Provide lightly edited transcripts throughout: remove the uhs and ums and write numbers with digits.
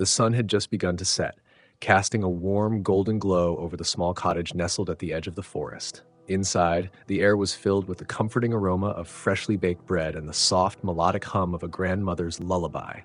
The sun had just begun to set, casting a warm golden glow over the small cottage nestled at the edge of the forest. Inside, the air was filled with the comforting aroma of freshly baked bread and the soft, melodic hum of a grandmother's lullaby.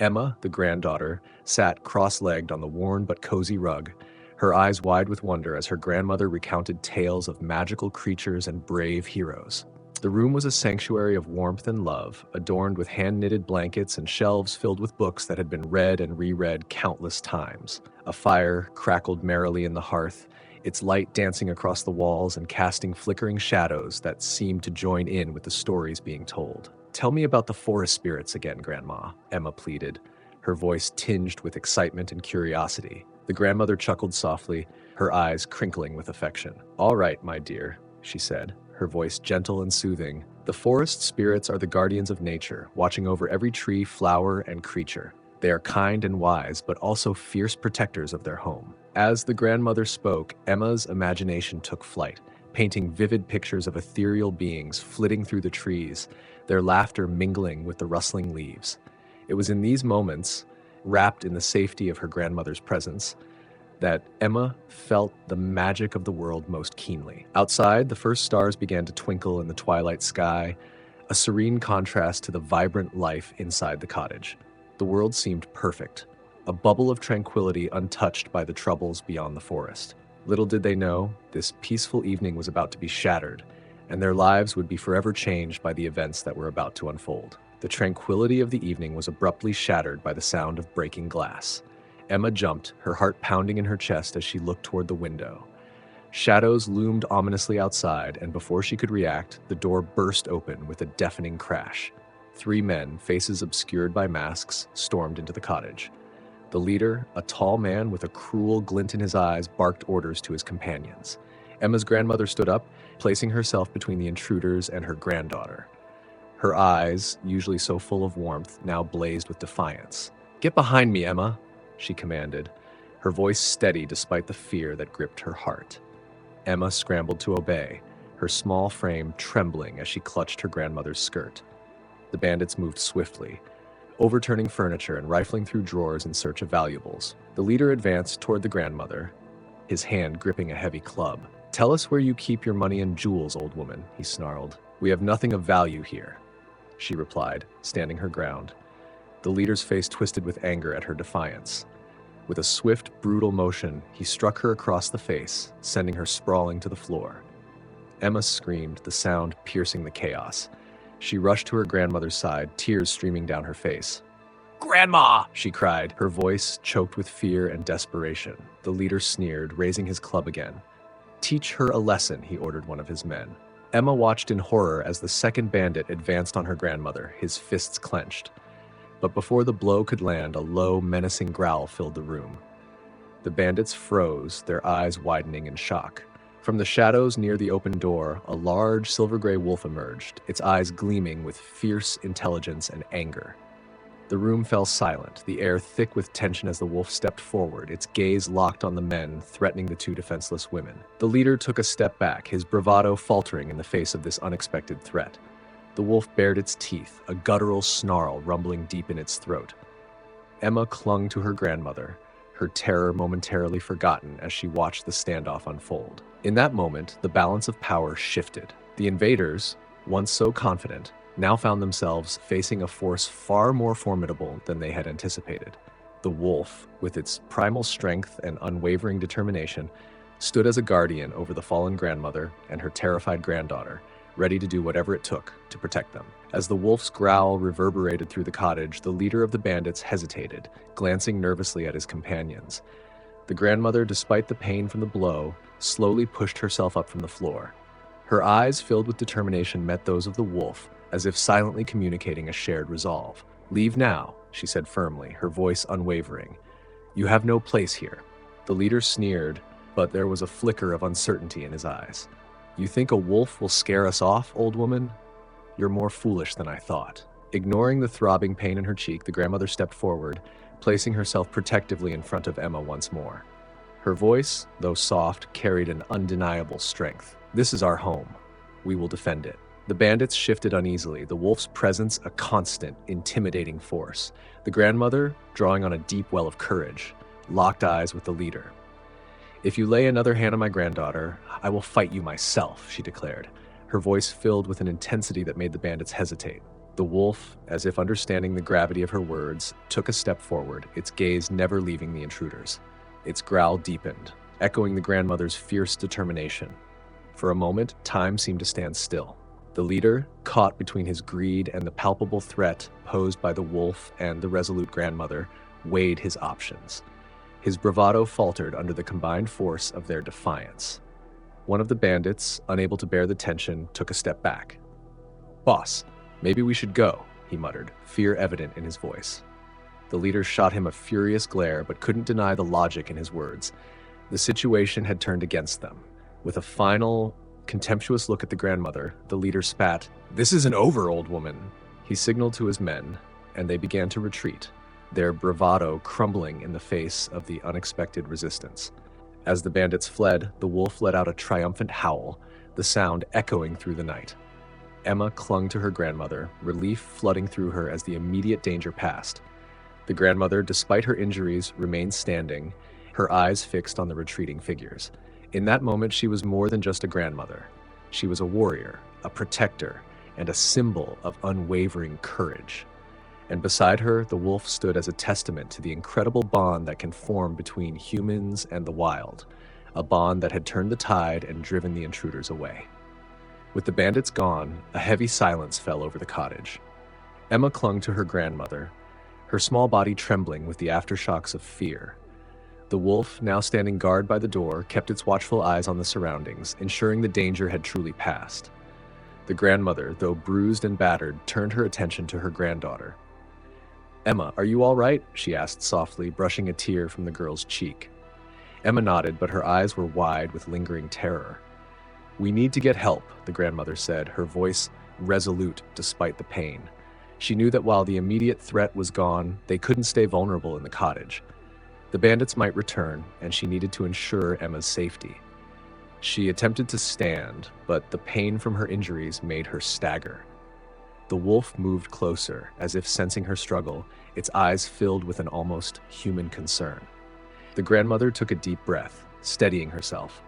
Emma, the granddaughter, sat cross-legged on the worn but cozy rug, her eyes wide with wonder as her grandmother recounted tales of magical creatures and brave heroes. The room was a sanctuary of warmth and love, adorned with hand-knitted blankets and shelves filled with books that had been read and reread countless times. A fire crackled merrily in the hearth, its light dancing across the walls and casting flickering shadows that seemed to join in with the stories being told. "Tell me about the forest spirits again, Grandma," Emma pleaded, her voice tinged with excitement and curiosity. The grandmother chuckled softly, her eyes crinkling with affection. "All right, my dear," she said, her voice gentle and soothing. "The forest spirits are the guardians of nature, watching over every tree, flower, and creature. They are kind and wise, but also fierce protectors of their home." As the grandmother spoke, Emma's imagination took flight, painting vivid pictures of ethereal beings flitting through the trees, their laughter mingling with the rustling leaves. It was in these moments, wrapped in the safety of her grandmother's presence, that Emma felt the magic of the world most keenly. Outside, the first stars began to twinkle in the twilight sky, a serene contrast to the vibrant life inside the cottage. The world seemed perfect, a bubble of tranquility untouched by the troubles beyond the forest. Little did they know, this peaceful evening was about to be shattered, and their lives would be forever changed by the events that were about to unfold. The tranquility of the evening was abruptly shattered by the sound of breaking glass. Emma jumped, her heart pounding in her chest as she looked toward the window. Shadows loomed ominously outside, and before she could react, the door burst open with a deafening crash. 3 men, faces obscured by masks, stormed into the cottage. The leader, a tall man with a cruel glint in his eyes, barked orders to his companions. Emma's grandmother stood up, placing herself between the intruders and her granddaughter. Her eyes, usually so full of warmth, now blazed with defiance. "Get behind me, Emma," she commanded, her voice steady despite the fear that gripped her heart. Emma scrambled to obey, her small frame trembling as she clutched her grandmother's skirt. The bandits moved swiftly, overturning furniture and rifling through drawers in search of valuables. The leader advanced toward the grandmother, his hand gripping a heavy club. "Tell us where you keep your money and jewels, old woman," he snarled. "We have nothing of value here," she replied, standing her ground. The leader's face twisted with anger at her defiance. With a swift, brutal motion, he struck her across the face, sending her sprawling to the floor. Emma screamed, the sound piercing the chaos. She rushed to her grandmother's side, tears streaming down her face. "Grandma!" she cried, her voice choked with fear and desperation. The leader sneered, raising his club again. "Teach her a lesson," he ordered one of his men. Emma watched in horror as the second bandit advanced on her grandmother, his fists clenched. But before the blow could land, a low, menacing growl filled the room. The bandits froze, their eyes widening in shock. From the shadows near the open door, a large silver-gray wolf emerged, its eyes gleaming with fierce intelligence and anger. The room fell silent, the air thick with tension as the wolf stepped forward, its gaze locked on the men, threatening the 2 defenseless women. The leader took a step back, his bravado faltering in the face of this unexpected threat. The wolf bared its teeth, a guttural snarl rumbling deep in its throat. Emma clung to her grandmother, her terror momentarily forgotten as she watched the standoff unfold. In that moment, the balance of power shifted. The invaders, once so confident, now found themselves facing a force far more formidable than they had anticipated. The wolf, with its primal strength and unwavering determination, stood as a guardian over the fallen grandmother and her terrified granddaughter, ready to do whatever it took to protect them. As the wolf's growl reverberated through the cottage, the leader of the bandits hesitated, glancing nervously at his companions. The grandmother, despite the pain from the blow, slowly pushed herself up from the floor. Her eyes, filled with determination, met those of the wolf, as if silently communicating a shared resolve. "Leave now," she said firmly, her voice unwavering. "You have no place here." The leader sneered, but there was a flicker of uncertainty in his eyes. "You think a wolf will scare us off, old woman? You're more foolish than I thought." Ignoring the throbbing pain in her cheek, the grandmother stepped forward, placing herself protectively in front of Emma once more. Her voice, though soft, carried an undeniable strength. "This is our home. We will defend it." The bandits shifted uneasily, the wolf's presence a constant, intimidating force. The grandmother, drawing on a deep well of courage, locked eyes with the leader. "If you lay another hand on my granddaughter, I will fight you myself," she declared, her voice filled with an intensity that made the bandits hesitate. The wolf, as if understanding the gravity of her words, took a step forward, its gaze never leaving the intruders. Its growl deepened, echoing the grandmother's fierce determination. For a moment, time seemed to stand still. The leader, caught between his greed and the palpable threat posed by the wolf and the resolute grandmother, weighed his options. His bravado faltered under the combined force of their defiance. One of the bandits, unable to bear the tension, took a step back. "Boss, maybe we should go," he muttered, fear evident in his voice. The leader shot him a furious glare but couldn't deny the logic in his words. The situation had turned against them. With a final, contemptuous look at the grandmother, the leader spat, "This isn't over, old woman." He signaled to his men, and they began to retreat, their bravado crumbling in the face of the unexpected resistance. As the bandits fled, the wolf let out a triumphant howl, the sound echoing through the night. Emma clung to her grandmother, relief flooding through her as the immediate danger passed. The grandmother, despite her injuries, remained standing, her eyes fixed on the retreating figures. In that moment, she was more than just a grandmother. She was a warrior, a protector, and a symbol of unwavering courage. And beside her, the wolf stood as a testament to the incredible bond that can form between humans and the wild, a bond that had turned the tide and driven the intruders away. With the bandits gone, a heavy silence fell over the cottage. Emma clung to her grandmother, her small body trembling with the aftershocks of fear. The wolf, now standing guard by the door, kept its watchful eyes on the surroundings, ensuring the danger had truly passed. The grandmother, though bruised and battered, turned her attention to her granddaughter. "Emma, are you all right?" she asked softly, brushing a tear from the girl's cheek. Emma nodded, but her eyes were wide with lingering terror. "We need to get help," the grandmother said, her voice resolute despite the pain. She knew that while the immediate threat was gone, they couldn't stay vulnerable in the cottage. The bandits might return, and she needed to ensure Emma's safety. She attempted to stand, but the pain from her injuries made her stagger. The wolf moved closer, as if sensing her struggle, its eyes filled with an almost human concern. The grandmother took a deep breath, steadying herself.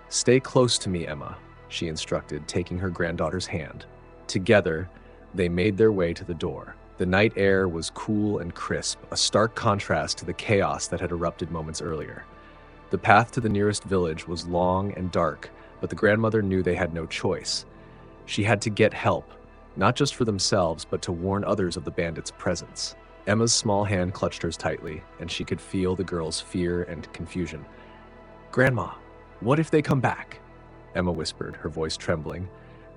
"Stay close to me, Emma," she instructed, taking her granddaughter's hand. Together, they made their way to the door. The night air was cool and crisp, a stark contrast to the chaos that had erupted moments earlier. The path to the nearest village was long and dark, but the grandmother knew they had no choice. She had to get help, not just for themselves, but to warn others of the bandits' presence. Emma's small hand clutched hers tightly, and she could feel the girl's fear and confusion. "Grandma, what if they come back?" Emma whispered, her voice trembling.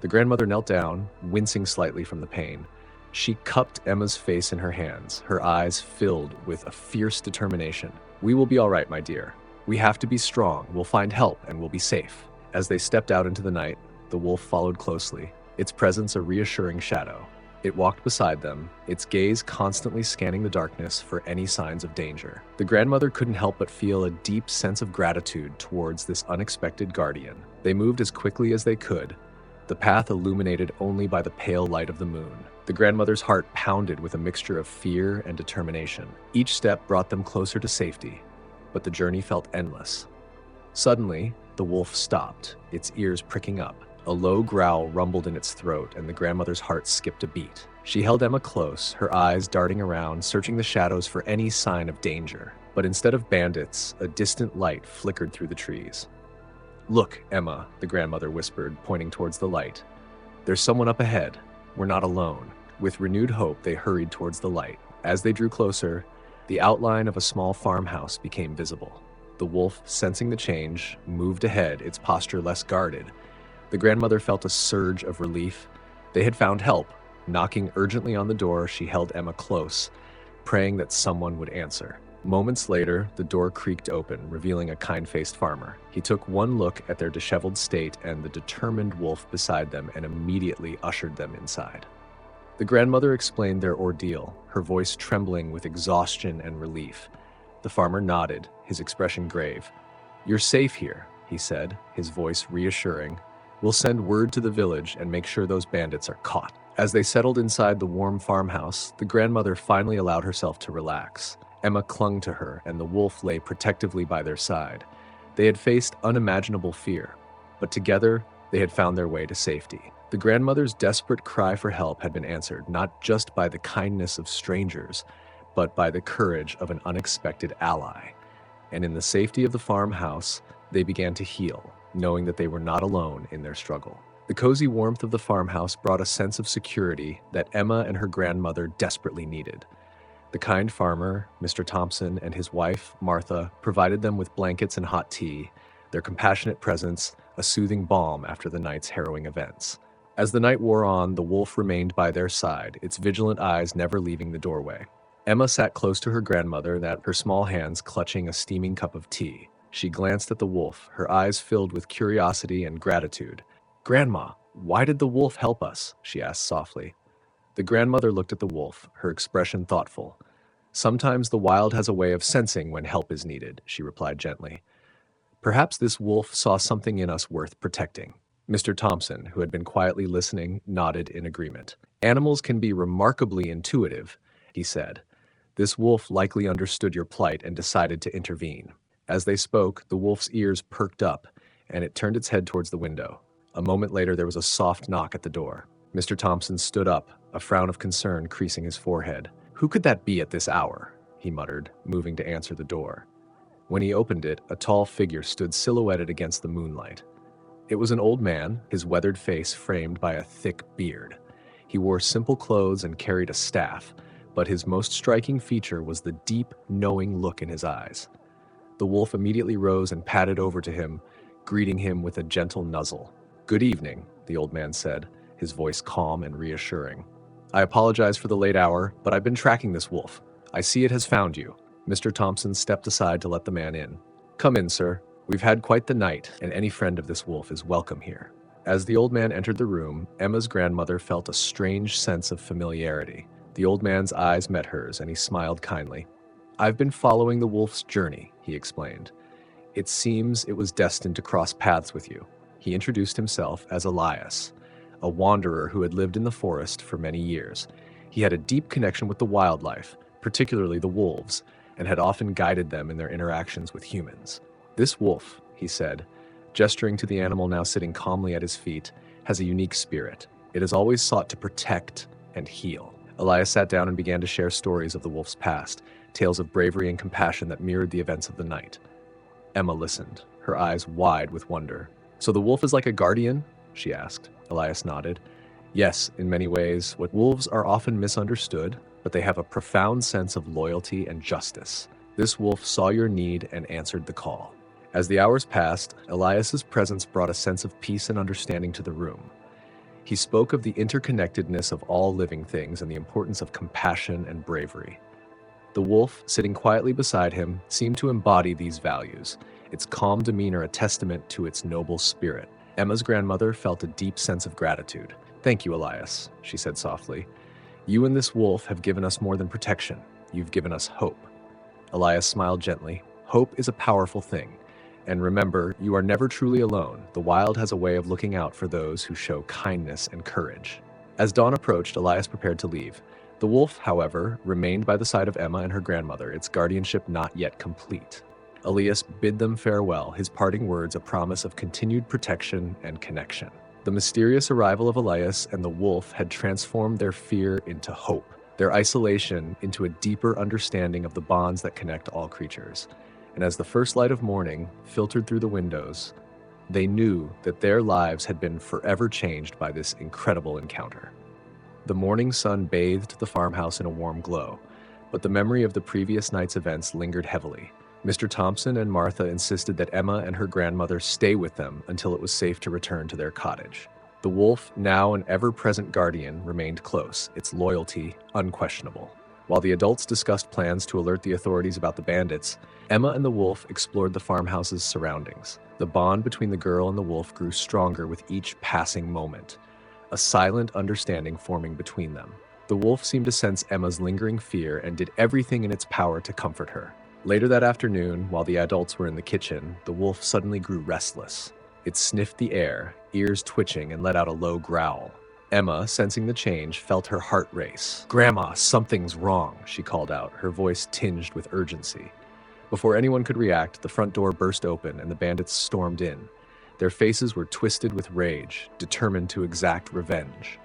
The grandmother knelt down, wincing slightly from the pain. She cupped Emma's face in her hands, her eyes filled with a fierce determination. "We will be all right, my dear. We have to be strong. We'll find help, and we'll be safe." As they stepped out into the night, the wolf followed closely, its presence a reassuring shadow. It walked beside them, its gaze constantly scanning the darkness for any signs of danger. The grandmother couldn't help but feel a deep sense of gratitude towards this unexpected guardian. They moved as quickly as they could, the path illuminated only by the pale light of the moon. The grandmother's heart pounded with a mixture of fear and determination. Each step brought them closer to safety, but the journey felt endless. Suddenly, the wolf stopped, its ears pricking up. A low growl rumbled in its throat, and the grandmother's heart skipped a beat. She held Emma close, her eyes darting around, searching the shadows for any sign of danger. But instead of bandits, a distant light flickered through the trees. "Look, Emma," the grandmother whispered, pointing towards the light. "There's someone up ahead. We're not alone." With renewed hope, they hurried towards the light. As they drew closer, the outline of a small farmhouse became visible. The wolf, sensing the change, moved ahead, its posture less guarded. The grandmother felt a surge of relief. They had found help. Knocking urgently on the door, she held Emma close, praying that someone would answer. Moments later, the door creaked open, revealing a kind-faced farmer. He took one look at their disheveled state and the determined wolf beside them and immediately ushered them inside. The grandmother explained their ordeal, her voice trembling with exhaustion and relief. The farmer nodded, his expression grave. "You're safe here," he said, his voice reassuring. We'll send word to the village and make sure those bandits are caught." As they settled inside the warm farmhouse, the grandmother finally allowed herself to relax. Emma clung to her, and the wolf lay protectively by their side. They had faced unimaginable fear, but together they had found their way to safety. The grandmother's desperate cry for help had been answered not just by the kindness of strangers, but by the courage of an unexpected ally. And in the safety of the farmhouse, they began to heal, knowing that they were not alone in their struggle. The cozy warmth of the farmhouse brought a sense of security that Emma and her grandmother desperately needed. The kind farmer, Mr. Thompson, and his wife, Martha, provided them with blankets and hot tea, their compassionate presence a soothing balm after the night's harrowing events. As the night wore on, the wolf remained by their side, its vigilant eyes never leaving the doorway. Emma sat close to her grandmother, her small hands clutching a steaming cup of tea. She glanced at the wolf, her eyes filled with curiosity and gratitude. "Grandma, why did the wolf help us?" she asked softly. The grandmother looked at the wolf, her expression thoughtful. "Sometimes the wild has a way of sensing when help is needed," she replied gently. "Perhaps this wolf saw something in us worth protecting." Mr. Thompson, who had been quietly listening, nodded in agreement. "Animals can be remarkably intuitive," he said. "This wolf likely understood your plight and decided to intervene." As they spoke, the wolf's ears perked up, and it turned its head towards the window. A moment later, there was a soft knock at the door. Mr. Thompson stood up, a frown of concern creasing his forehead. "Who could that be at this hour?" he muttered, moving to answer the door. When he opened it, a tall figure stood silhouetted against the moonlight. It was an old man, his weathered face framed by a thick beard. He wore simple clothes and carried a staff, but his most striking feature was the deep, knowing look in his eyes. The wolf immediately rose and padded over to him, greeting him with a gentle nuzzle. "Good evening," the old man said, his voice calm and reassuring. "I apologize for the late hour, but I've been tracking this wolf. I see it has found you." Mr. Thompson stepped aside to let the man in. "Come in, sir. We've had quite the night, and any friend of this wolf is welcome here." As the old man entered the room, Emma's grandmother felt a strange sense of familiarity. The old man's eyes met hers, and he smiled kindly. "I've been following the wolf's journey," he explained. "It seems it was destined to cross paths with you." He introduced himself as Elias, a wanderer who had lived in the forest for many years. He had a deep connection with the wildlife, particularly the wolves, and had often guided them in their interactions with humans. "This wolf," he said, gesturing to the animal now sitting calmly at his feet, "has a unique spirit. It has always sought to protect and heal." Elias sat down and began to share stories of the wolf's past, tales of bravery and compassion that mirrored the events of the night. Emma listened, her eyes wide with wonder. "So the wolf is like a guardian?" she asked. Elias nodded. "Yes, in many ways. What wolves are often misunderstood, but they have a profound sense of loyalty and justice. This wolf saw your need and answered the call." As the hours passed, Elias's presence brought a sense of peace and understanding to the room. He spoke of the interconnectedness of all living things and the importance of compassion and bravery. The wolf, sitting quietly beside him, seemed to embody these values, its calm demeanor a testament to its noble spirit. Emma's grandmother felt a deep sense of gratitude. "Thank you, Elias," she said softly. "You and this wolf have given us more than protection. You've given us hope." Elias smiled gently. "Hope is a powerful thing. And remember, you are never truly alone. The wild has a way of looking out for those who show kindness and courage." As dawn approached, Elias prepared to leave. The wolf, however, remained by the side of Emma and her grandmother, its guardianship not yet complete. Elias bid them farewell, his parting words a promise of continued protection and connection. The mysterious arrival of Elias and the wolf had transformed their fear into hope, their isolation into a deeper understanding of the bonds that connect all creatures. And as the first light of morning filtered through the windows, they knew that their lives had been forever changed by this incredible encounter. The morning sun bathed the farmhouse in a warm glow, but the memory of the previous night's events lingered heavily. Mr. Thompson and Martha insisted that Emma and her grandmother stay with them until it was safe to return to their cottage. The wolf, now an ever-present guardian, remained close, its loyalty unquestionable. While the adults discussed plans to alert the authorities about the bandits, Emma and the wolf explored the farmhouse's surroundings. The bond between the girl and the wolf grew stronger with each passing moment, a silent understanding forming between them. The wolf seemed to sense Emma's lingering fear and did everything in its power to comfort her. Later that afternoon, while the adults were in the kitchen, the wolf suddenly grew restless. It sniffed the air, ears twitching, and let out a low growl. Emma, sensing the change, felt her heart race. "Grandma, something's wrong," she called out, her voice tinged with urgency. Before anyone could react, the front door burst open and the bandits stormed in. Their faces were twisted with rage, determined to exact revenge.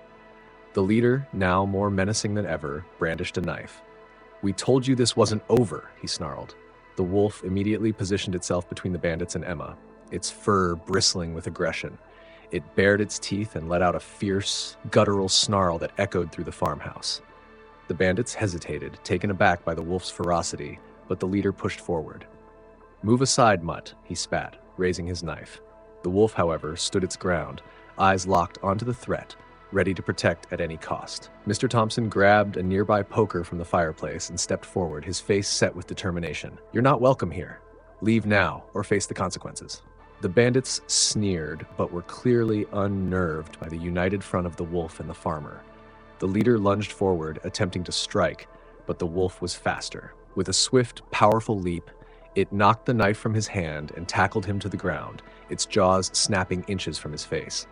The leader, now more menacing than ever, brandished a knife. "We told you this wasn't over," he snarled. The wolf immediately positioned itself between the bandits and Emma, its fur bristling with aggression. It bared its teeth and let out a fierce, guttural snarl that echoed through the farmhouse. The bandits hesitated, taken aback by the wolf's ferocity, but the leader pushed forward. "Move aside, mutt," he spat, raising his knife. The wolf, however, stood its ground, eyes locked onto the threat, ready to protect at any cost. Mr. Thompson grabbed a nearby poker from the fireplace and stepped forward, his face set with determination. "You're not welcome here. Leave now, or face the consequences." The bandits sneered, but were clearly unnerved by the united front of the wolf and the farmer. The leader lunged forward, attempting to strike, but the wolf was faster. With a swift, powerful leap, it knocked the knife from his hand and tackled him to the ground, its jaws snapping inches from his face.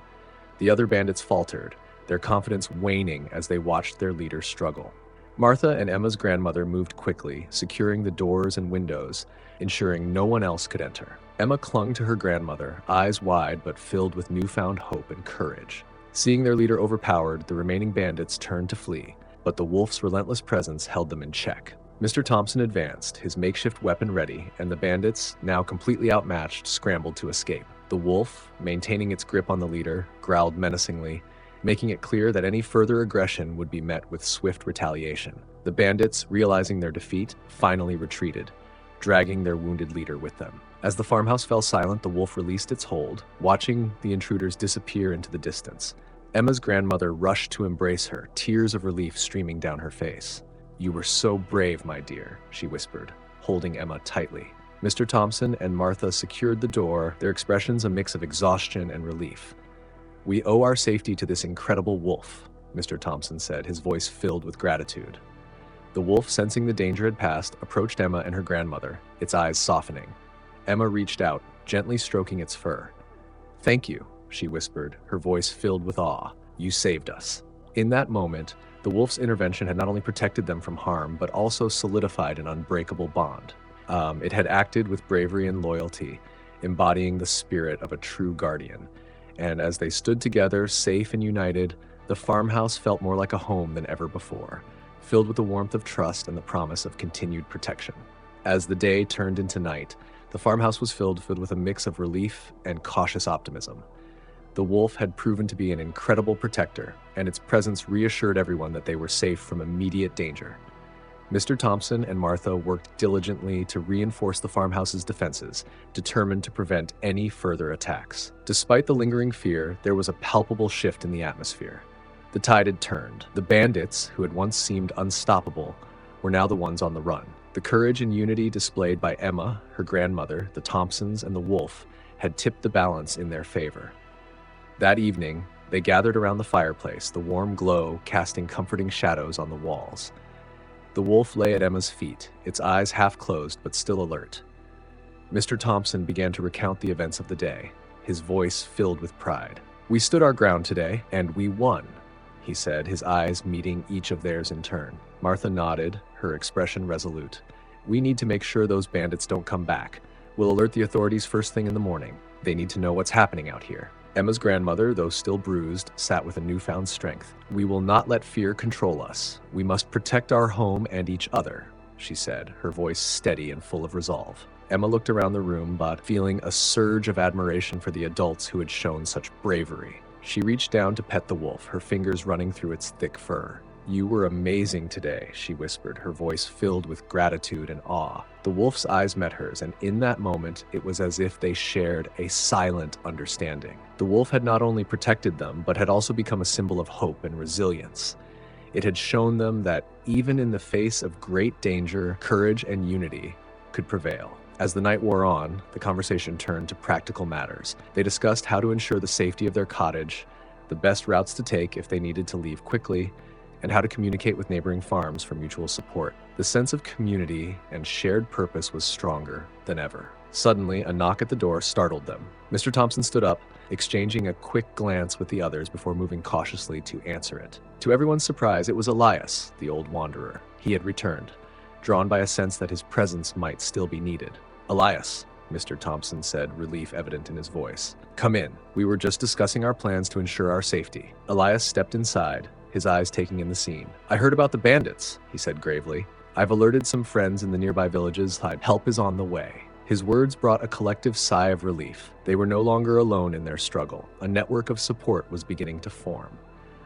The other bandits faltered, their confidence waning as they watched their leader struggle. Martha and Emma's grandmother moved quickly, securing the doors and windows, ensuring no one else could enter. Emma clung to her grandmother, eyes wide but filled with newfound hope and courage. Seeing their leader overpowered, the remaining bandits turned to flee, but the wolf's relentless presence held them in check. Mr. Thompson advanced, his makeshift weapon ready, and the bandits, now completely outmatched, scrambled to escape. The wolf, maintaining its grip on the leader, growled menacingly, making it clear that any further aggression would be met with swift retaliation. The bandits, realizing their defeat, finally retreated, dragging their wounded leader with them. As the farmhouse fell silent, the wolf released its hold, watching the intruders disappear into the distance. Emma's grandmother rushed to embrace her, tears of relief streaming down her face. "You were so brave, my dear," she whispered, holding Emma tightly. Mr. Thompson and Martha secured the door, their expressions a mix of exhaustion and relief. "We owe our safety to this incredible wolf," Mr. Thompson said, his voice filled with gratitude. The wolf, sensing the danger had passed, approached Emma and her grandmother, its eyes softening. Emma reached out, gently stroking its fur. "Thank you," she whispered, her voice filled with awe. "You saved us." In that moment, the wolf's intervention had not only protected them from harm, but also solidified an unbreakable bond. It had acted with bravery and loyalty, embodying the spirit of a true guardian. And as they stood together, safe and united, the farmhouse felt more like a home than ever before, filled with the warmth of trust and the promise of continued protection. As the day turned into night, the farmhouse was filled with a mix of relief and cautious optimism. The wolf had proven to be an incredible protector, and its presence reassured everyone that they were safe from immediate danger. Mr. Thompson and Martha worked diligently to reinforce the farmhouse's defenses, determined to prevent any further attacks. Despite the lingering fear, there was a palpable shift in the atmosphere. The tide had turned. The bandits, who had once seemed unstoppable, were now the ones on the run. The courage and unity displayed by Emma, her grandmother, the Thompsons, and the wolf had tipped the balance in their favor. That evening, they gathered around the fireplace, the warm glow casting comforting shadows on the walls. The wolf lay at Emma's feet, its eyes half closed but still alert. Mr. Thompson began to recount the events of the day, his voice filled with pride. "We stood our ground today, and we won," he said, his eyes meeting each of theirs in turn. Martha nodded, her expression resolute. "We need to make sure those bandits don't come back. We'll alert the authorities first thing in the morning. They need to know what's happening out here." Emma's grandmother, though still bruised, sat with a newfound strength. "We will not let fear control us. We must protect our home and each other," she said, her voice steady and full of resolve. Emma looked around the room, but feeling a surge of admiration for the adults who had shown such bravery. She reached down to pet the wolf, her fingers running through its thick fur. "You were amazing today," she whispered, her voice filled with gratitude and awe. The wolf's eyes met hers, and in that moment, it was as if they shared a silent understanding. The wolf had not only protected them, but had also become a symbol of hope and resilience. It had shown them that even in the face of great danger, courage and unity could prevail. As the night wore on, the conversation turned to practical matters. They discussed how to ensure the safety of their cottage, the best routes to take if they needed to leave quickly, and how to communicate with neighboring farms for mutual support. The sense of community and shared purpose was stronger than ever. Suddenly, a knock at the door startled them. Mr. Thompson stood up, exchanging a quick glance with the others before moving cautiously to answer it. To everyone's surprise, it was Elias, the old wanderer. He had returned, drawn by a sense that his presence might still be needed. "Elias," Mr. Thompson said, relief evident in his voice. "Come in. We were just discussing our plans to ensure our safety." Elias stepped inside, his eyes taking in the scene. "I heard about the bandits," he said gravely. "I've alerted some friends in the nearby villages. Help is on the way." His words brought a collective sigh of relief. They were no longer alone in their struggle. A network of support was beginning to form.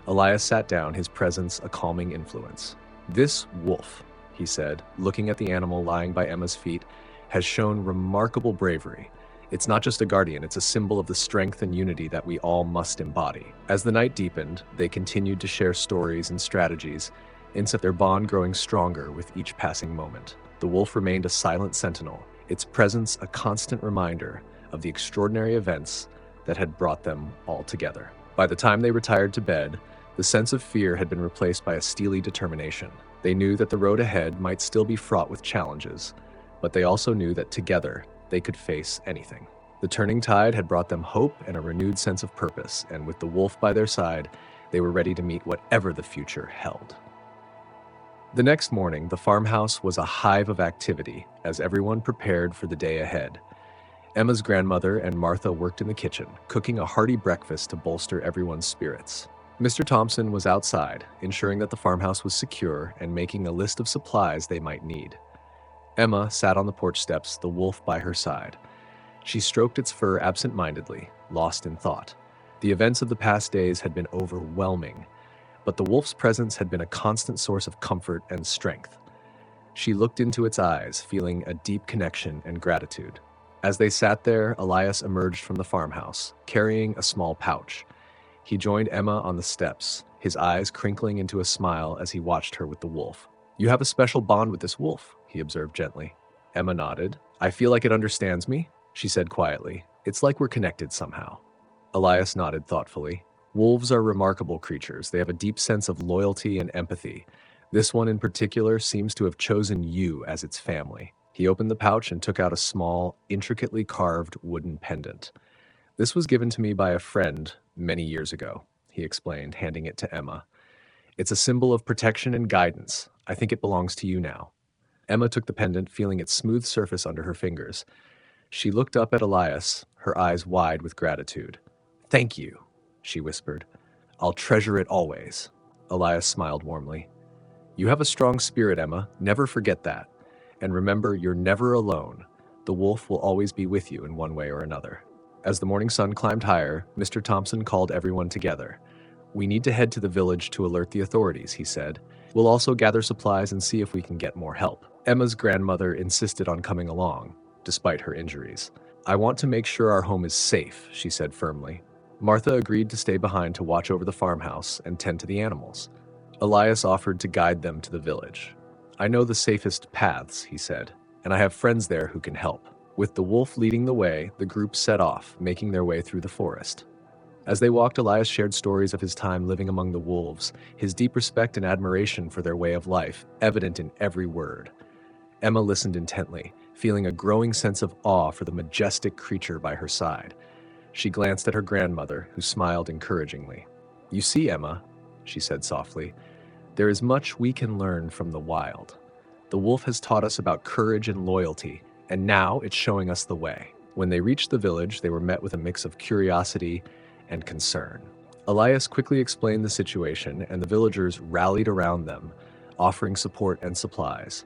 Elias sat down, his presence a calming influence. "This wolf," he said, looking at the animal lying by Emma's feet, "has shown remarkable bravery. It's not just a guardian, it's a symbol of the strength and unity that we all must embody." As the night deepened, they continued to share stories and strategies, their bond growing stronger with each passing moment. The wolf remained a silent sentinel, its presence a constant reminder of the extraordinary events that had brought them all together. By the time they retired to bed, the sense of fear had been replaced by a steely determination. They knew that the road ahead might still be fraught with challenges, but they also knew that together they could face anything. The turning tide had brought them hope and a renewed sense of purpose, and with the wolf by their side, they were ready to meet whatever the future held. The next morning, the farmhouse was a hive of activity as everyone prepared for the day ahead. Emma's grandmother and Martha worked in the kitchen, cooking a hearty breakfast to bolster everyone's spirits. Mr. Thompson was outside, ensuring that the farmhouse was secure and making a list of supplies they might need. Emma sat on the porch steps, the wolf by her side. She stroked its fur absent-mindedly, lost in thought. The events of the past days had been overwhelming, but the wolf's presence had been a constant source of comfort and strength. She looked into its eyes, feeling a deep connection and gratitude. As they sat there, Elias emerged from the farmhouse, carrying a small pouch. He joined Emma on the steps, his eyes crinkling into a smile as he watched her with the wolf. "You have a special bond with this wolf," he observed gently. Emma nodded. "I feel like it understands me," she said quietly. "It's like we're connected somehow." Elias nodded thoughtfully. "Wolves are remarkable creatures. They have a deep sense of loyalty and empathy. This one in particular seems to have chosen you as its family." He opened the pouch and took out a small, intricately carved wooden pendant. "This was given to me by a friend many years ago," he explained, handing it to Emma. "It's a symbol of protection and guidance. I think it belongs to you now." Emma took the pendant, feeling its smooth surface under her fingers. She looked up at Elias, her eyes wide with gratitude. "Thank you," she whispered. "I'll treasure it always." Elias smiled warmly. "You have a strong spirit, Emma. Never forget that. And remember, you're never alone. The wolf will always be with you in one way or another." As the morning sun climbed higher, Mr. Thompson called everyone together. "We need to head to the village to alert the authorities," he said. "We'll also gather supplies and see if we can get more help." Emma's grandmother insisted on coming along, despite her injuries. "I want to make sure our home is safe," she said firmly. Martha agreed to stay behind to watch over the farmhouse and tend to the animals. Elias offered to guide them to the village. "I know the safest paths," he said, "and I have friends there who can help." With the wolf leading the way, the group set off, making their way through the forest. As they walked, Elias shared stories of his time living among the wolves, his deep respect and admiration for their way of life, evident in every word. Emma listened intently, feeling a growing sense of awe for the majestic creature by her side. She glanced at her grandmother, who smiled encouragingly. "You see, Emma," she said softly, "there is much we can learn from the wild. The wolf has taught us about courage and loyalty, and now it's showing us the way." When they reached the village, they were met with a mix of curiosity and concern. Elias quickly explained the situation, and the villagers rallied around them, offering support and supplies.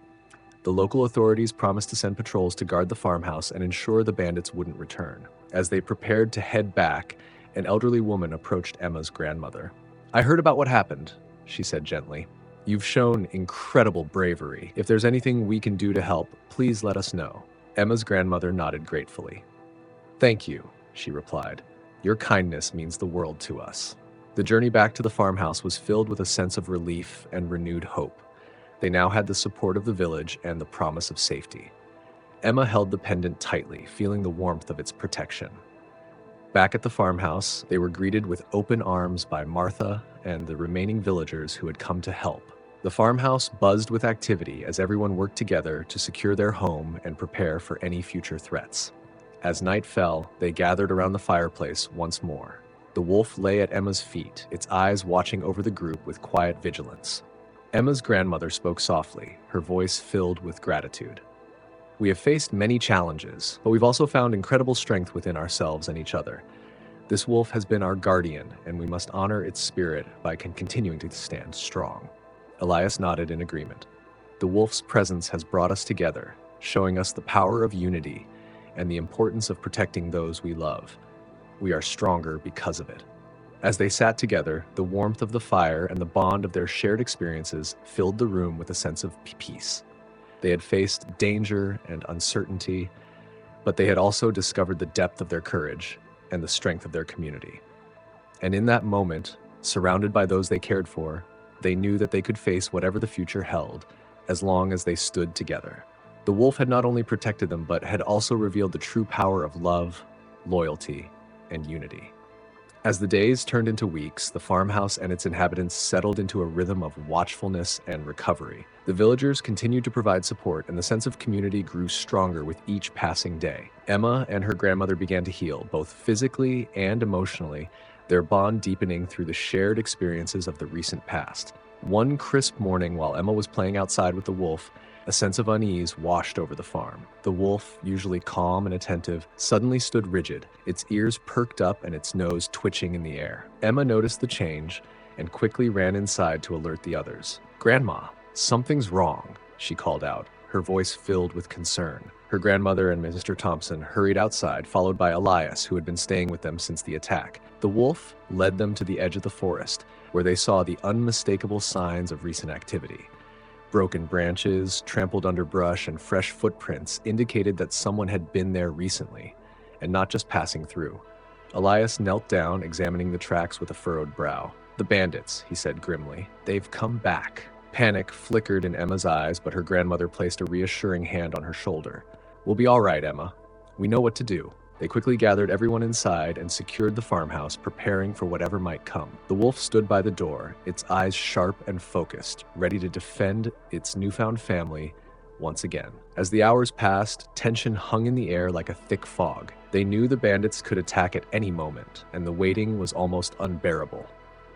The local authorities promised to send patrols to guard the farmhouse and ensure the bandits wouldn't return. As they prepared to head back, an elderly woman approached Emma's grandmother. "I heard about what happened," she said gently. "You've shown incredible bravery. If there's anything we can do to help, please let us know." Emma's grandmother nodded gratefully. "Thank you," she replied. "Your kindness means the world to us." The journey back to the farmhouse was filled with a sense of relief and renewed hope. They now had the support of the village and the promise of safety. Emma held the pendant tightly, feeling the warmth of its protection. Back at the farmhouse, they were greeted with open arms by Martha and the remaining villagers who had come to help. The farmhouse buzzed with activity as everyone worked together to secure their home and prepare for any future threats. As night fell, they gathered around the fireplace once more. The wolf lay at Emma's feet, its eyes watching over the group with quiet vigilance. Emma's grandmother spoke softly, her voice filled with gratitude. "We have faced many challenges, but we've also found incredible strength within ourselves and each other. This wolf has been our guardian, and we must honor its spirit by continuing to stand strong." Elias nodded in agreement. The wolf's presence has brought us together, showing us the power of unity and the importance of protecting those we love. We are stronger because of it. As they sat together, the warmth of the fire and the bond of their shared experiences filled the room with a sense of peace. They had faced danger and uncertainty, but they had also discovered the depth of their courage and the strength of their community. And in that moment, surrounded by those they cared for, they knew that they could face whatever the future held as long as they stood together. The wolf had not only protected them, but had also revealed the true power of love, loyalty, and unity. As the days turned into weeks, the farmhouse and its inhabitants settled into a rhythm of watchfulness and recovery. The villagers continued to provide support, and the sense of community grew stronger with each passing day. Emma and her grandmother began to heal, both physically and emotionally, their bond deepening through the shared experiences of the recent past. One crisp morning, while Emma was playing outside with the wolf, a sense of unease washed over the farm. The wolf, usually calm and attentive, suddenly stood rigid, its ears perked up and its nose twitching in the air. Emma noticed the change and quickly ran inside to alert the others. "Grandma, something's wrong," she called out, her voice filled with concern. Her grandmother and Mr. Thompson hurried outside, followed by Elias, who had been staying with them since the attack. The wolf led them to the edge of the forest, where they saw the unmistakable signs of recent activity. Broken branches, trampled underbrush, and fresh footprints indicated that someone had been there recently, and not just passing through. Elias knelt down, examining the tracks with a furrowed brow. "The bandits," he said grimly. "They've come back." Panic flickered in Emma's eyes, but her grandmother placed a reassuring hand on her shoulder. "We'll be all right, Emma. We know what to do." They quickly gathered everyone inside and secured the farmhouse, preparing for whatever might come. The wolf stood by the door, its eyes sharp and focused, ready to defend its newfound family once again. As the hours passed, tension hung in the air like a thick fog. They knew the bandits could attack at any moment, and the waiting was almost unbearable.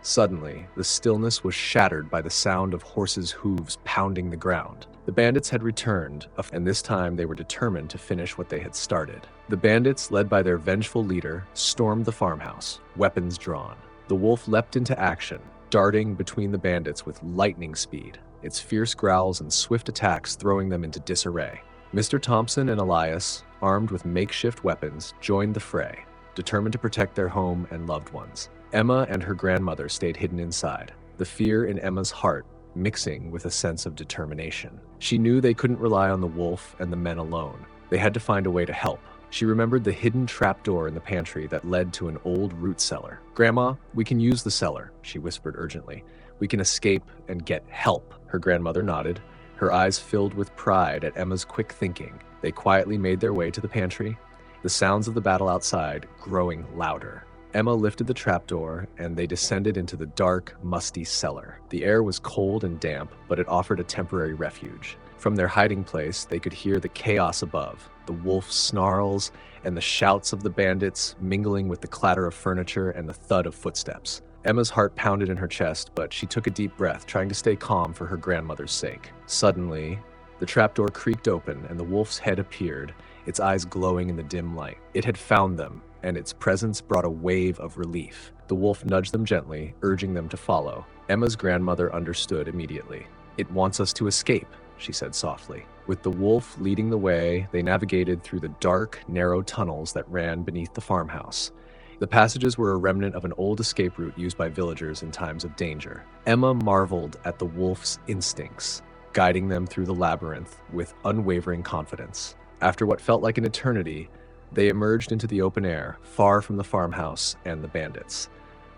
Suddenly, the stillness was shattered by the sound of horses' hooves pounding the ground. The bandits had returned, and this time they were determined to finish what they had started. The bandits, led by their vengeful leader, stormed the farmhouse, weapons drawn. The wolf leapt into action, darting between the bandits with lightning speed, its fierce growls and swift attacks throwing them into disarray. Mr. Thompson and Elias, armed with makeshift weapons, joined the fray, determined to protect their home and loved ones. Emma and her grandmother stayed hidden inside, the fear in Emma's heart mixing with a sense of determination. She knew they couldn't rely on the wolf and the men alone. They had to find a way to help. She remembered the hidden trapdoor in the pantry that led to an old root cellar. "Grandma, we can use the cellar," she whispered urgently. "We can escape and get help." Her grandmother nodded, her eyes filled with pride at Emma's quick thinking. They quietly made their way to the pantry, the sounds of the battle outside growing louder. Emma lifted the trapdoor, and they descended into the dark, musty cellar. The air was cold and damp, but it offered a temporary refuge. From their hiding place, they could hear the chaos above, the wolf's snarls and the shouts of the bandits mingling with the clatter of furniture and the thud of footsteps. Emma's heart pounded in her chest, but she took a deep breath, trying to stay calm for her grandmother's sake. Suddenly, the trapdoor creaked open, and the wolf's head appeared, its eyes glowing in the dim light. It had found them, and its presence brought a wave of relief. The wolf nudged them gently, urging them to follow. Emma's grandmother understood immediately. "It wants us to escape," she said softly. With the wolf leading the way, they navigated through the dark, narrow tunnels that ran beneath the farmhouse. The passages were a remnant of an old escape route used by villagers in times of danger. Emma marveled at the wolf's instincts, guiding them through the labyrinth with unwavering confidence. After what felt like an eternity, they emerged into the open air, far from the farmhouse and the bandits.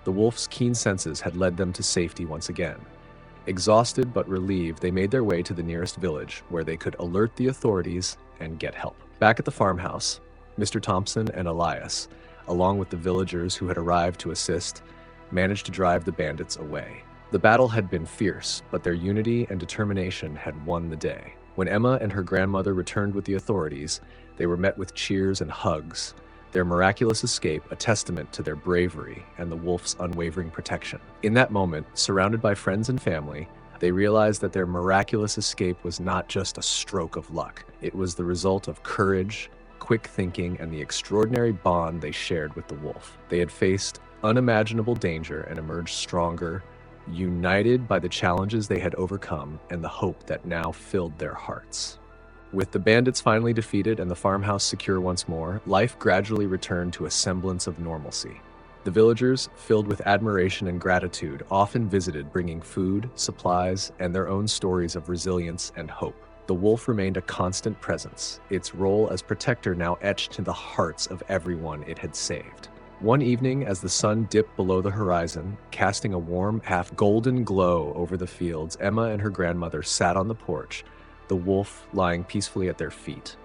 The wolf's keen senses had led them to safety once again. Exhausted but relieved, they made their way to the nearest village, where they could alert the authorities and get help. Back at the farmhouse, Mr. Thompson and Elias, along with the villagers who had arrived to assist, managed to drive the bandits away. The battle had been fierce, but their unity and determination had won the day. When Emma and her grandmother returned with the authorities, they were met with cheers and hugs, their miraculous escape a testament to their bravery and the wolf's unwavering protection. In that moment, surrounded by friends and family, they realized that their miraculous escape was not just a stroke of luck. It was the result of courage, quick thinking, and the extraordinary bond they shared with the wolf. They had faced unimaginable danger and emerged stronger, united by the challenges they had overcome and the hope that now filled their hearts. With the bandits finally defeated and the farmhouse secure once more, life gradually returned to a semblance of normalcy. The villagers, filled with admiration and gratitude, often visited bringing food, supplies, and their own stories of resilience and hope. The wolf remained a constant presence, its role as protector now etched in the hearts of everyone it had saved. One evening, as the sun dipped below the horizon, casting a warm, half-golden glow over the fields, Emma and her grandmother sat on the porch, the wolf lying peacefully at their feet.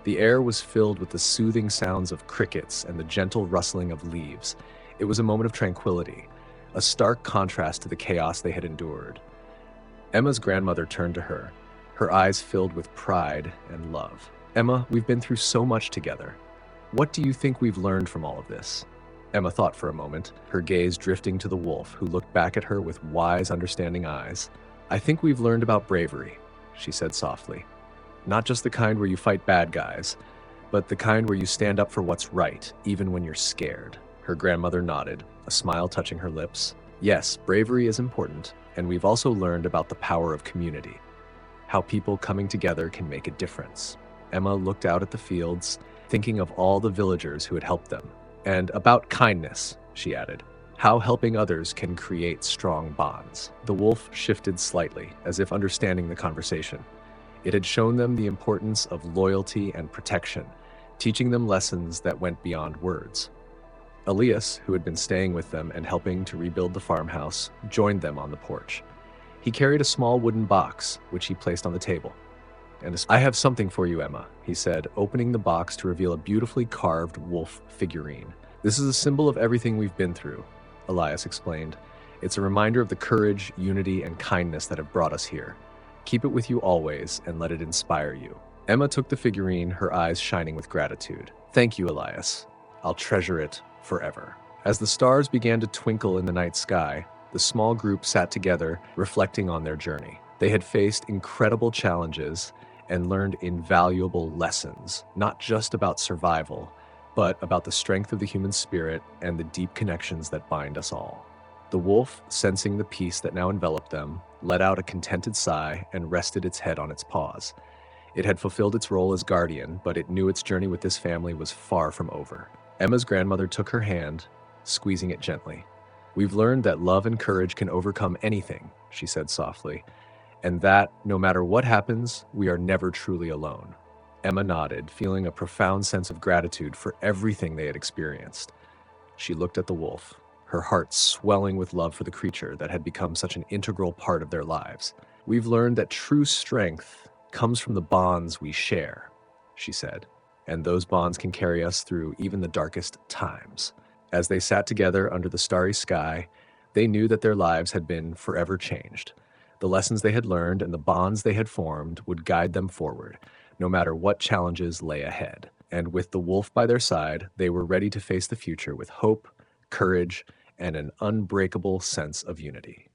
The air was filled with the soothing sounds of crickets and the gentle rustling of leaves. It was a moment of tranquility, a stark contrast to the chaos they had endured. Emma's grandmother turned to her, her eyes filled with pride and love. "Emma, we've been through so much together. What do you think we've learned from all of this?" Emma thought for a moment, her gaze drifting to the wolf, who looked back at her with wise, understanding eyes. "I think we've learned about bravery," she said softly. "Not just the kind where you fight bad guys, but the kind where you stand up for what's right, even when you're scared." Her grandmother nodded, a smile touching her lips. "Yes, bravery is important, and we've also learned about the power of community, how people coming together can make a difference." Emma looked out at the fields, thinking of all the villagers who had helped them. "And about kindness," she added, "how helping others can create strong bonds." The wolf shifted slightly, as if understanding the conversation. It had shown them the importance of loyalty and protection, teaching them lessons that went beyond words. Elias, who had been staying with them and helping to rebuild the farmhouse, joined them on the porch. He carried a small wooden box, which he placed on the table. "I have something for you, Emma," he said, opening the box to reveal a beautifully carved wolf figurine. "This is a symbol of everything we've been through," Elias explained. "It's a reminder of the courage, unity, and kindness that have brought us here. Keep it with you always and let it inspire you." Emma took the figurine, her eyes shining with gratitude. "Thank you, Elias. I'll treasure it forever." As the stars began to twinkle in the night sky, the small group sat together, reflecting on their journey. They had faced incredible challenges and learned invaluable lessons, not just about survival, but about the strength of the human spirit and the deep connections that bind us all. The wolf, sensing the peace that now enveloped them, let out a contented sigh and rested its head on its paws. It had fulfilled its role as guardian, but it knew its journey with this family was far from over. Emma's grandmother took her hand, squeezing it gently. "We've learned that love and courage can overcome anything," she said softly, "and that, no matter what happens, we are never truly alone." Emma nodded, feeling a profound sense of gratitude for everything they had experienced. She looked at the wolf, her heart swelling with love for the creature that had become such an integral part of their lives. "We've learned that true strength comes from the bonds we share," she said, "and those bonds can carry us through even the darkest times." As they sat together under the starry sky, they knew that their lives had been forever changed. The lessons they had learned and the bonds they had formed would guide them forward, no matter what challenges lay ahead. And with the wolf by their side, they were ready to face the future with hope, courage, and an unbreakable sense of unity.